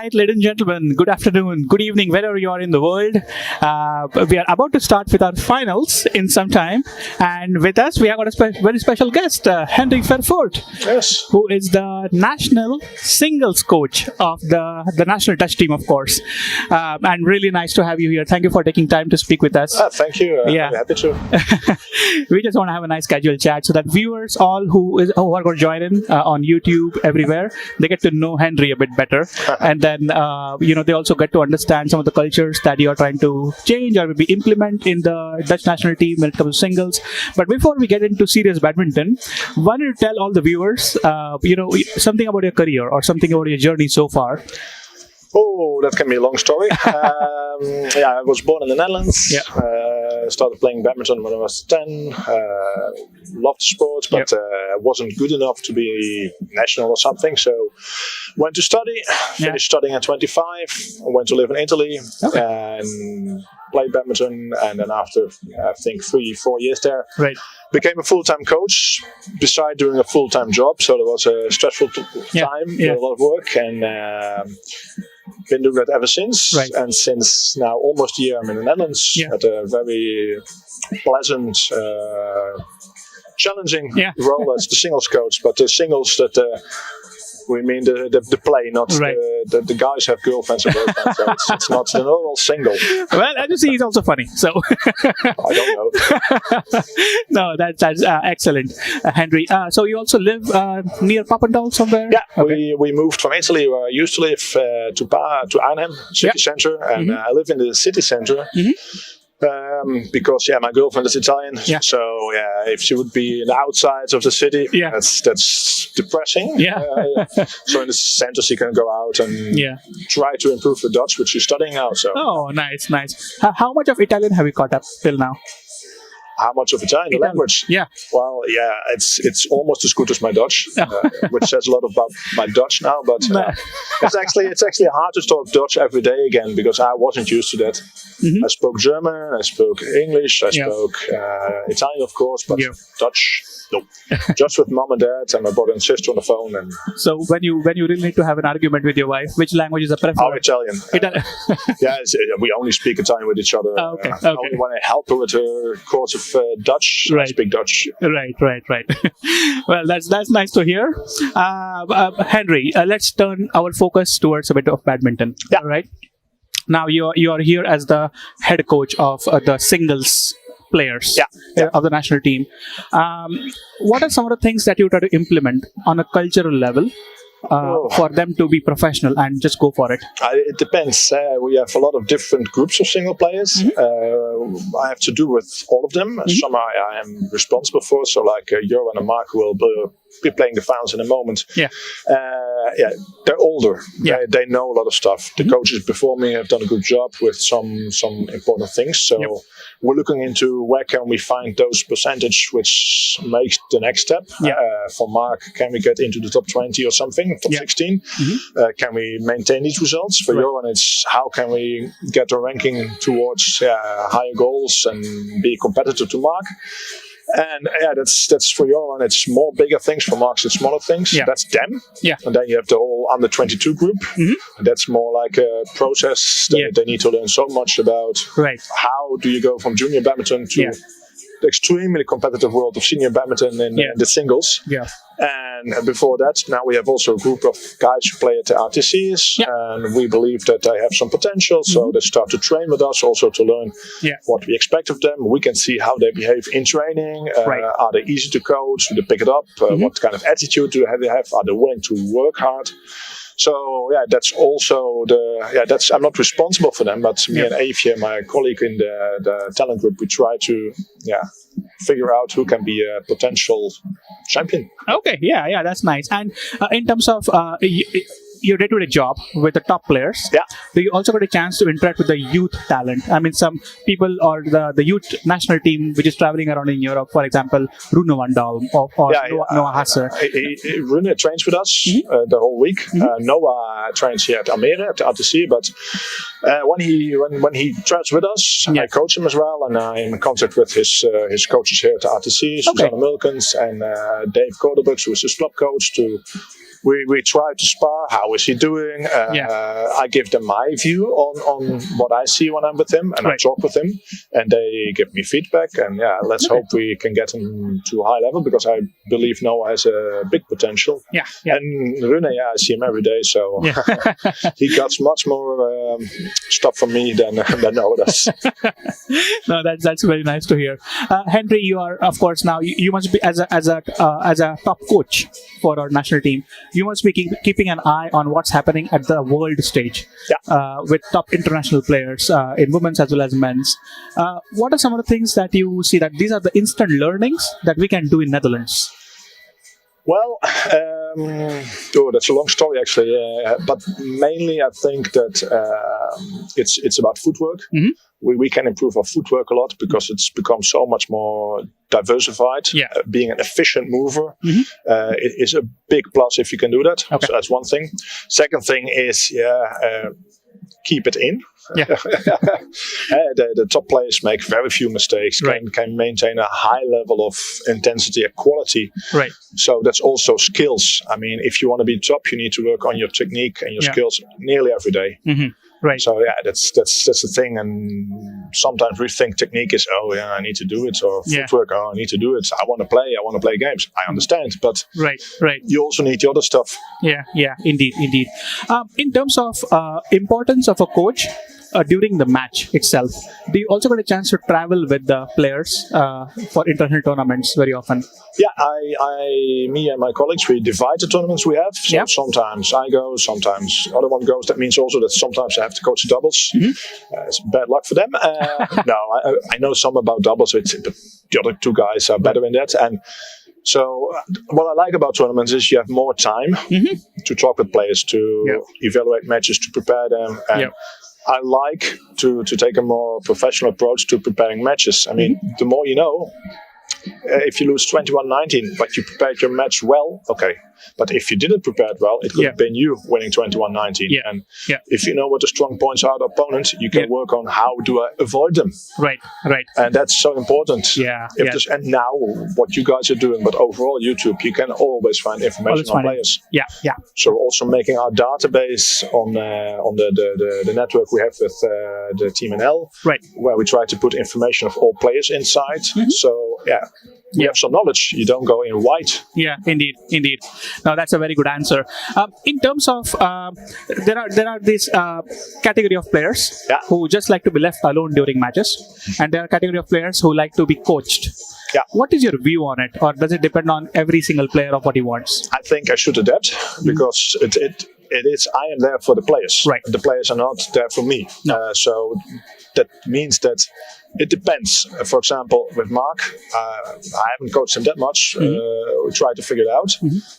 right, ladies and gentlemen, good afternoon, good evening, wherever you are in the world. We are about to start with our finals in some time. And with us, we have got a very special guest, Henri Vervoort, Yes. who is the national singles coach of the national Dutch team, of course. And really nice to have you here. Thank you for taking time to speak with us. Thank you. Yeah. I'm happy to. We just want to have a nice casual chat so that viewers, all who are going to join in on YouTube, everywhere, they get to know Henri a bit better. And then, they also get to understand some of the cultures that you are trying to change or maybe implement in the Dutch national team when it comes to singles. But before we get into serious badminton, why don't you tell all the viewers, something about your career or something about your journey so far? Oh, that can be a long story. I was born in the Netherlands. Yeah. Started playing badminton when I was 10. Loved the sport, but wasn't good enough to be national or something. So went to study. Finished studying at 25. Went to live in Italy and played badminton. And then after, I think, 3-4 years there, became a full-time coach beside doing a full-time job. So there was a stressful time, a lot of work, and been doing that ever since. And since now almost a year, I'm in the Netherlands at a very pleasant, challenging role as the singles coach. But the singles that we mean the play, not the guys have girlfriends and boyfriends. So it's not the normal single. Well, as you see, he's also funny. So I don't know. No, that's excellent, Henri. So you also live near Papendal somewhere? Yeah, we moved from Italy, where I used to live, to Arnhem city center, and I live in the city center. Because my girlfriend is Italian, so if she would be in the outsides of the city, that's depressing. So in the center she can go out and try to improve the Dutch, which she's studying now. So nice. How much of Italian have you caught up till now? How much of Italian? The language? Yeah. Well, it's almost as good as my Dutch, which says a lot about my Dutch now. But it's actually hard to talk Dutch every day again because I wasn't used to that. I spoke German, I spoke English, I spoke Italian, of course, but Dutch, no. Just with mom and dad and my brother and sister on the phone. And so when you really need to have an argument with your wife, which language is a preferred? Oh, Italian. We only speak Italian with each other. Only when I help her with her course of Dutch, I speak Dutch. Right. Well, that's nice to hear. Henri, let's turn our focus towards a bit of badminton. Yeah. Right. Now you are here as the head coach of the singles players of the national team. What are some of the things that you try to implement on a cultural level for them to be professional and just go for it? It depends. We have a lot of different groups of single players. I have to do with all of them. Some I am responsible for. So like Johan and Mark will be playing the finals in a moment. They're older. They know a lot of stuff. The coaches before me have done a good job with some important things. So we're looking into where can we find those percentage which makes the next step. For Mark, can we get into the top 20 or something, top 16? Can we maintain these results? For Johan, it's how can we get the ranking towards higher goals and be competitive to Mark? And that's for Johan. It's more bigger things. For Mark, it's smaller things. That's them. And then you have the whole under 22 group. That's more like a process. They need to learn so much about how do you go from junior badminton to the extremely competitive world of senior badminton in the singles. And before that, now we have also a group of guys who play at the RTCs, and we believe that they have some potential. So they start to train with us also to learn what we expect of them. We can see how they behave in training. Are they easy to coach? Do they pick it up? What kind of attitude do they have? Are they willing to work hard? So that's also I'm not responsible for them, but me and Avia, my colleague in the talent group, we try to figure out who can be a potential champion. Okay, that's nice. And in terms of your day-to-day job with the top players, do you also get a chance to interact with the youth talent? I mean, some people or the youth national team which is traveling around in Europe, for example, Rune van Dal or Noah Hasser. Rune trains with us the whole week. Noah trains here at Almere at the RTC, but when he trains with us, I coach him as well, and I'm in contact with his coaches here at the RTC, Susanne Mulkens and Dave Kodebuks, who is his club coach, to we try to spar. How is he doing? I give them my view on what I see when I'm with him, and I talk with him, and they give me feedback. And let's hope we can get him to a high level, because I believe Noah has a big potential. And Rune, I see him every day, so he got much more stuff from me than Noah does. No, that's very nice to hear. Henri, you are, of course, now you must be as a top coach for our national team. You must be keeping an eye on what's happening at the world stage with top international players in women's as well as men's. What are some of the things that you see that these are the instant learnings that we can do in Netherlands? Well, that's a long story actually, but mainly I think that it's about footwork. We can improve our footwork a lot because it's become so much more diversified. Being an efficient mover it is a big plus if you can do that. So that's one thing. Second thing is keep it in. The top players make very few mistakes, can maintain a high level of intensity and quality. So that's also skills. I mean, if you want to be top, you need to work on your technique and your skills nearly every day. So that's the thing. And sometimes we think technique is, I need to do it, or footwork, I need to do it. I want to play games. I understand, but you also need the other stuff. Indeed. In terms of importance of a coach during the match itself, do you also get a chance to travel with the players for international tournaments very often? Me and my colleagues, we divide the tournaments we have. So sometimes I go, sometimes the other one goes. That means also that sometimes I have to coach doubles. It's bad luck for them. No, I know some about doubles. The other two guys are better in that. And so what I like about tournaments is you have more time to talk with players, to evaluate matches, to prepare them. And I like to take a more professional approach to preparing matches. I mean, the more you know, if you lose 21-19, but you prepared your match well, okay. But if you didn't prepare it well, it could have been you winning 21-19. And if you know what the strong points are of the opponent, you can work on how do I avoid them. And that's so important. And now what you guys are doing, but overall YouTube, you can always find information on players. So also making our database on the network we have with the Team NL, where we try to put information of all players inside. So you have some knowledge. You don't go in white. Indeed. Now that's a very good answer. In terms of there are this category of players who just like to be left alone during matches, and there are category of players who like to be coached. What is your view on it, or does it depend on every single player of what he wants? I think I should adapt because it is. I am there for the players. The players are not there for me. So that means that it depends. For example, with Mark, I haven't coached him that much. We try to figure it out,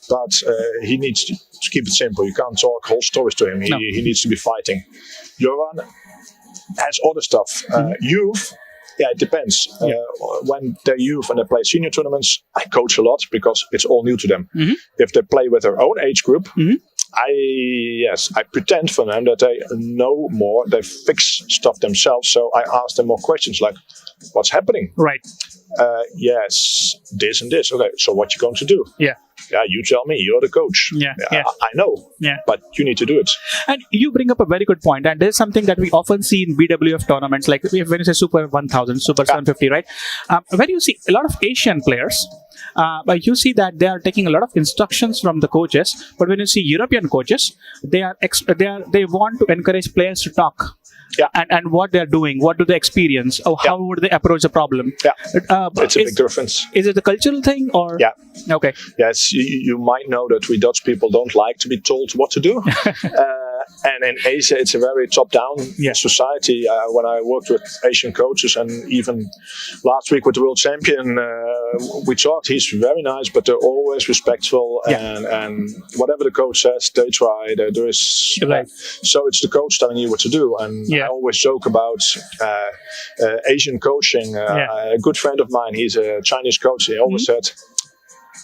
but he needs to keep it simple. You can't talk whole stories to him. He needs to be fighting. Johan has other stuff. Youth. It depends. When they're youth and they play senior tournaments, I coach a lot because it's all new to them. If they play with their own age group, I pretend for them that they know more, they fix stuff themselves. So I ask them more questions like, what's happening? Yes, this and this. Okay, so what you going to do? You tell me, you're the coach. I know, but you need to do it. And you bring up a very good point, and there's something that we often see in BWF tournaments, like when you say Super 1000, Super 750, right? When you see a lot of Asian players, but you see that they are taking a lot of instructions from the coaches, but when you see European coaches, they want to encourage players to talk. And what they're doing, what do they experience, or how would they approach a problem? It's a big difference. Is it a cultural thing, or? Okay. Yes, you might know that we Dutch people don't like to be told what to do. And in Asia, it's a very top-down society. When I worked with Asian coaches, and even last week with the world champion, we talked. He's very nice, but they're always respectful. And whatever the coach says, they try. There is so it's the coach telling you what to do. And I always joke about Asian coaching. A good friend of mine, he's a Chinese coach. He always said,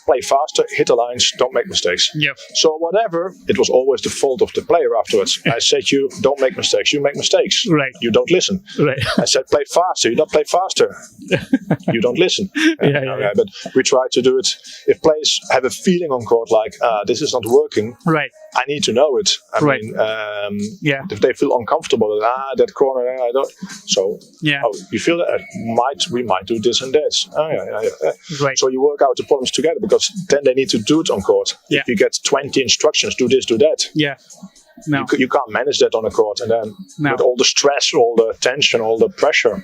play faster, hit the lines, don't make mistakes. Yeah. So whatever, it was always the fault of the player afterwards. I said, you don't make mistakes, you make mistakes. Right. You don't listen. Right. I said, play faster, you don't play faster. You don't listen. But we try to do it. If players have a feeling on court like, this is not working, Right. I need to know it. I mean, if they feel uncomfortable, that corner, I don't. So, you feel that we might do this and that. Right. So you work out the problems together, because then they need to do it on court. Yeah. If you get 20 instructions, do this, do that. Yeah. No. You can't manage that on a court, and then with all the stress, all the tension, all the pressure,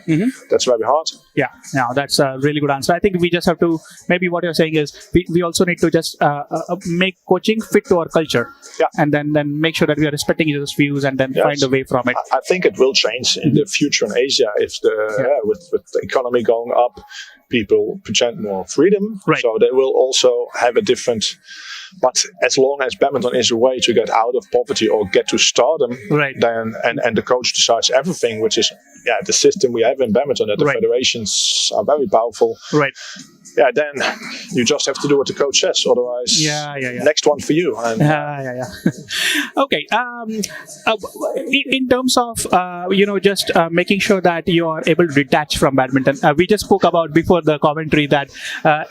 that's very hard. Yeah, no, that's a really good answer. I think we just have to, maybe what you're saying is we also need to just make coaching fit to our culture. Yeah. And then make sure that we are respecting each other's views and then find a way from it. I think it will change in the future in Asia if with the economy going up, people present more freedom. Right. So they will also have a different. But as long as badminton is a way to get out of poverty or get to stardom, right. then and the coach decides everything, which is the system we have in badminton, that the federations are very powerful. Right. Yeah, then you just have to do what the coach says. Otherwise, next one for you. And, Okay. In terms of just making sure that you are able to detach from badminton, we just spoke about before the commentary that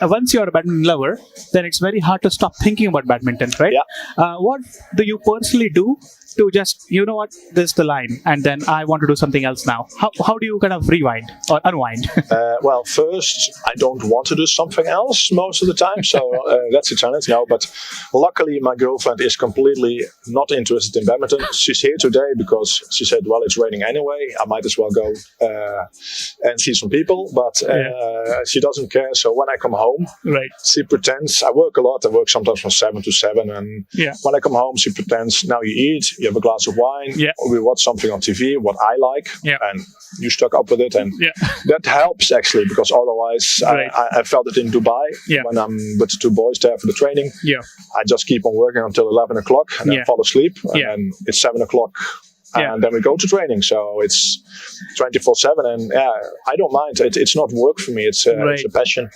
once you're a badminton lover, then it's very hard to stop thinking about badminton, right? Yeah. What do you personally do to just, this is the line, and then I want to do something else now? How do you kind of rewind or unwind? Well, first, I don't want to do something else most of the time, so that's a challenge now. But luckily, my girlfriend is completely not interested in badminton. She's here today because she said, well, it's raining anyway, I might as well go and see some people, but she doesn't care. So when I come home, she pretends, I work a lot, I work sometimes from 7 to 7, and when I come home, she pretends, now you eat, you have a glass of wine, we watch something on TV, what I like, and you stuck up with it, and that helps actually, because otherwise I felt it in Dubai when I'm with the two boys there for the training. I just keep on working until 11 o'clock and then fall asleep, and then it's 7 o'clock and then we go to training. So it's 24/7, and I don't mind. It's not work for me. It's a passion.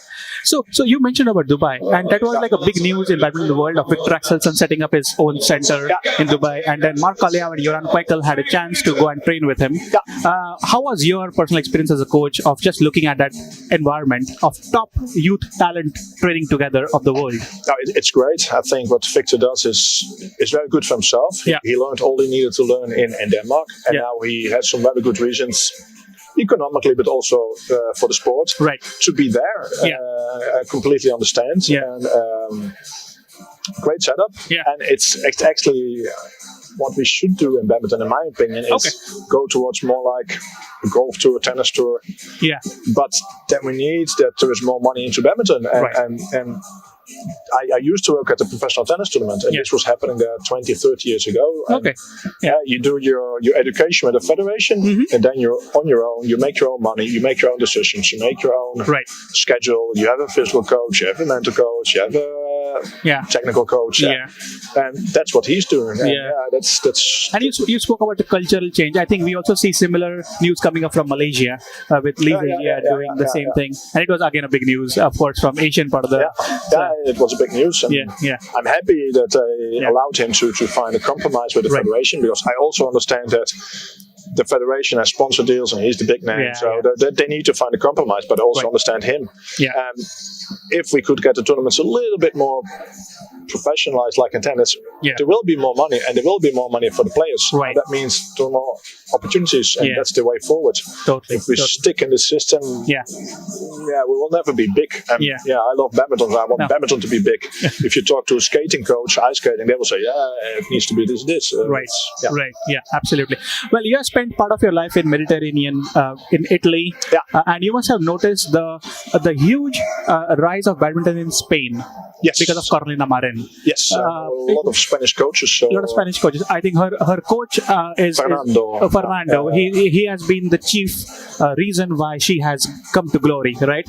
So you mentioned about Dubai, and that was like a big news in badminton world of Victor Axelsen setting up his own center in Dubai, and then Mark Kaliav and Joran Quakel had a chance to go and train with him. How was your personal experience as a coach of just looking at that environment of top youth talent training together of the world? It's great. I think what Victor does is very good for himself. He learned all he needed to learn in Denmark, and now he has some very good reasons, economically, but also for the sport, to be there. I completely understand. And great setup. And it's actually what we should do in badminton, in my opinion, is go towards more like a golf tour, tennis tour. But then we need that there is more money into badminton, and I used to work at a professional tennis tournament, and this was happening there 20, 30 years ago. And you do your education with the federation, and then you're on your own. You make your own money, you make your own decisions, you make your own schedule. You have a physical coach, you have a mental coach, you have a technical coach, and that's what he's doing. And that's. And you spoke about the cultural change. I think we also see similar news coming up from Malaysia with Lisa doing the same thing, and it was again a big news, of course, from Asian part of the. It was a big news. And I'm happy that they allowed him to find a compromise with the federation, because I also understand that the federation has sponsor deals and he's the big name, so they need to find a compromise, but I also understand him. If we could get the tournaments a little bit more professionalized like in tennis, there will be more money, and there will be more money for the players. That means there are more opportunities, and that's the way forward. If we stick in the system, we will never be big. I love badminton. I want badminton to be big. If you talk to a skating coach, ice skating, they will say, it needs to be this. Absolutely. Well, you have spent part of your life in Mediterranean, in Italy, and you must have noticed the huge rise of badminton in Spain. Because of Carolina Marin. A lot of Spanish coaches. A lot of Spanish coaches. I think her coach is Fernando. Fernando. He has been the chief reason why she has come to glory, right?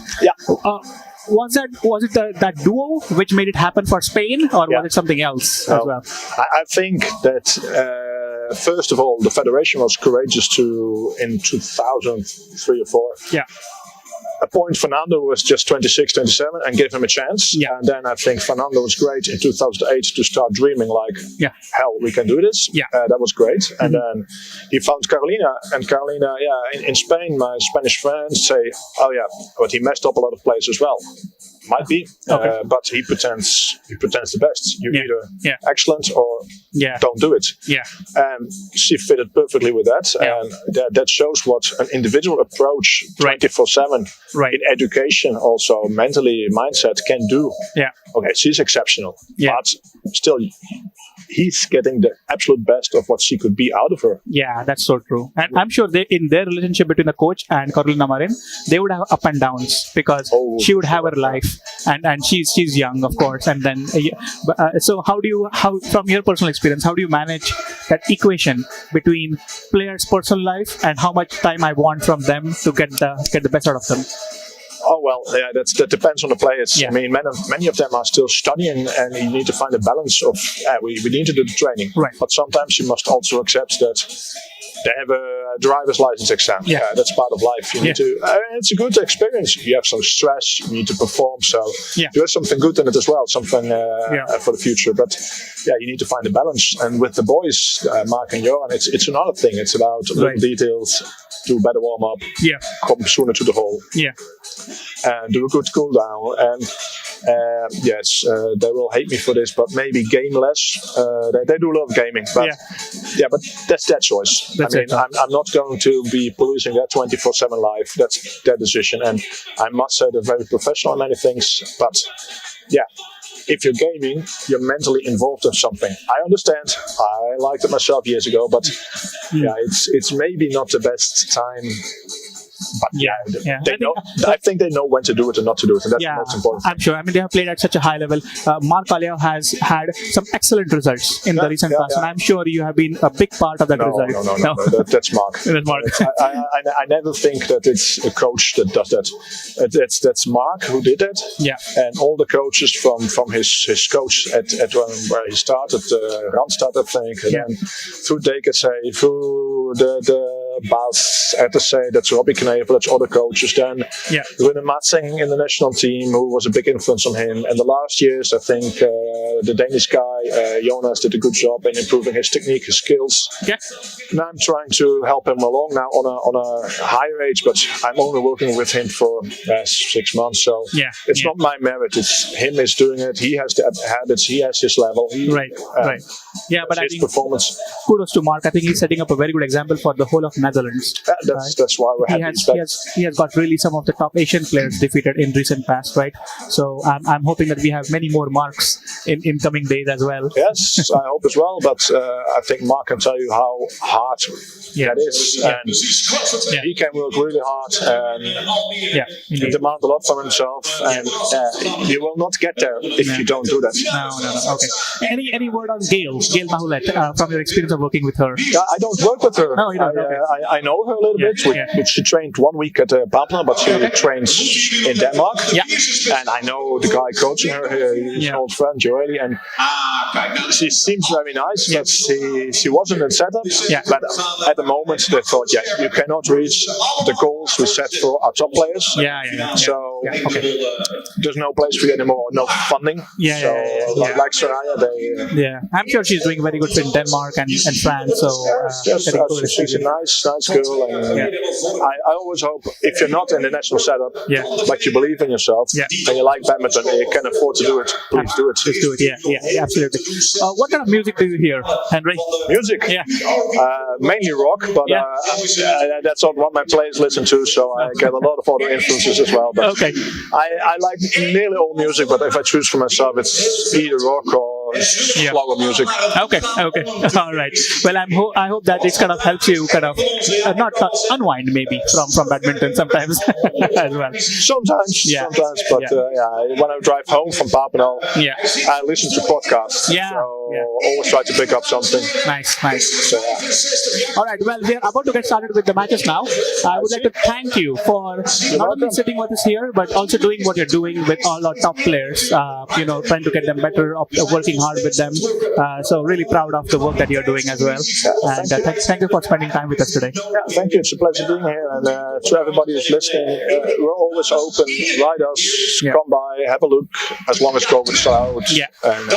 Was it that duo which made it happen for Spain, or was it something else as well? I think that first of all, the federation was courageous to, in 2003 or 4. appoint Fernando, who was just 26, 27, and give him a chance. Yeah. And then I think Fernando was great in 2008 to start dreaming like, hell, we can do this. Yeah. That was great. And then he found Carolina. And Carolina, in Spain, my Spanish friends say, oh yeah, but he messed up a lot of players as well. Might be, but he pretends the best. You're either excellent or don't do it. Yeah. And she fitted perfectly with that, and that shows what an individual approach 24/7 in education, also mentally mindset, can do. Yeah. Okay, she's exceptional, but still, he's getting the absolute best of what she could be out of her. Yeah, that's so true. And I'm sure in their relationship between the coach and Carolina Marin, they would have up and downs because she would have her life, and she's young, of course. And then, so how from your personal experience, how do you manage that equation between players' personal life and how much time I want from them to get the best out of them? Oh, well, that depends on the players. Yeah. I mean, many of them are still studying, and you need to find a balance of, we need to do the training. Right. But sometimes you must also accept that they have a driver's license exam. Yeah. That's part of life. You need to, it's a good experience. You have some stress, you need to perform. So there's something good in it as well, something for the future. But you need to find a balance. And with the boys, Mark and Johan, it's another thing. It's about little details. Do a better warm up. Yeah. Come sooner to the hole. Yeah. And do a good cool down. And they will hate me for this, but maybe game less. They do a lot of gaming, but but that's their choice. I'm not going to be policing that 24/7 life. That's their decision, and I must say they're very professional in many things. But if you're gaming, you're mentally involved in something. I understand. I liked it myself years ago, but it's maybe not the best time. But I think they know when to do it and not to do it, and that's the most important thing. I'm sure. I mean, they have played at such a high level. Mark Kaliev has had some excellent results in the recent past, and I'm sure you have been a big part of that result. No. That's Mark. That's Mark. I never think that it's a coach that does that. That's Mark who did it. Yeah. And all the coaches from his coach at where he started, Randstad, I think, and then through DKC, through the Bas, RTC, that's Robbie Knevel, that's other coaches. Then Rune Matsing in the national team, who was a big influence on him. And the last years, I think the Danish guy, Jonas, did a good job in improving his technique, his skills. Yeah. And I'm trying to help him along now on a higher age, but I'm only working with him for 6 months. So it's not my merit, it's him is doing it. He has the habits, he has his level. Right. Yeah, but I think performance. Kudos to Mark. I think he's setting up a very good example for the whole of Netherlands. That's why we're happy. He has got really some of the top Asian players defeated in recent past, right? So I'm hoping that we have many more Marks in coming days as well. Yes, I hope as well. But I think Mark can tell you how hard that is, and he can work really hard and demand a lot from himself. And you will not get there if you don't do that. No. Okay. Any word on Gail Mahulet from your experience of working with her? I don't work with her. No, you don't. I know her a little bit. She trained 1 week at Papua, but she trains in Denmark. Yeah. And I know the guy coaching her, his old friend, Joeli, and she seems very nice, but she wasn't in setup. Yeah. But at the moment, they thought, you cannot reach the goals we set for our top players. So there's no place for you anymore, no funding. Like Soraya, I'm sure she's doing very good in Denmark and France. So she's a nice girl, and I always hope if you're not in the national setup, but you believe in yourself and you like badminton and you can afford to do it, please do it. Please do it. Yeah, absolutely. What kind of music do you hear, Henri? Music? Yeah. Mainly rock, but that's not what my players listen to, so I get a lot of other influences as well. But I like nearly all music, but if I choose for myself, it's either rock or slower music. Okay. All right. Well, I hope that this kind of helps you not unwind maybe from badminton sometimes as well. Sometimes, but when I drive home from Papua, I listen to podcasts. So always try to pick up something. Nice, nice. So, yeah. All right. Well, we are about to get started with the matches now. I would like to thank you for not only sitting with us here, but also doing what you're doing with all our top players. Trying to get them better, working hard with them. So really proud of the work that you're doing as well. And thank you for spending time with us today. Yeah, thank you. It's a pleasure being here. And to everybody who's listening, we're always open. Write us, come by, have a look. As long as COVID's out. Yeah. And,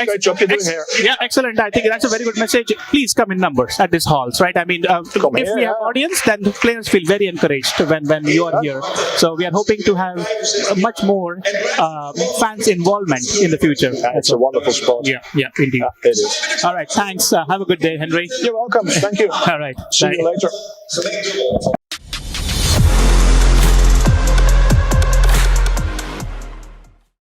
great job you're doing here. Yeah, excellent. I think that's a very good message. Please come in numbers at this halls, right? I mean, if we have audience, then the players feel very encouraged when you are here. So we are hoping to have much more fans involvement in the future. It's a wonderful sport. Yeah, indeed. It is. All right, thanks. Have a good day, Henry. You're welcome. Thank you. All right. See you later.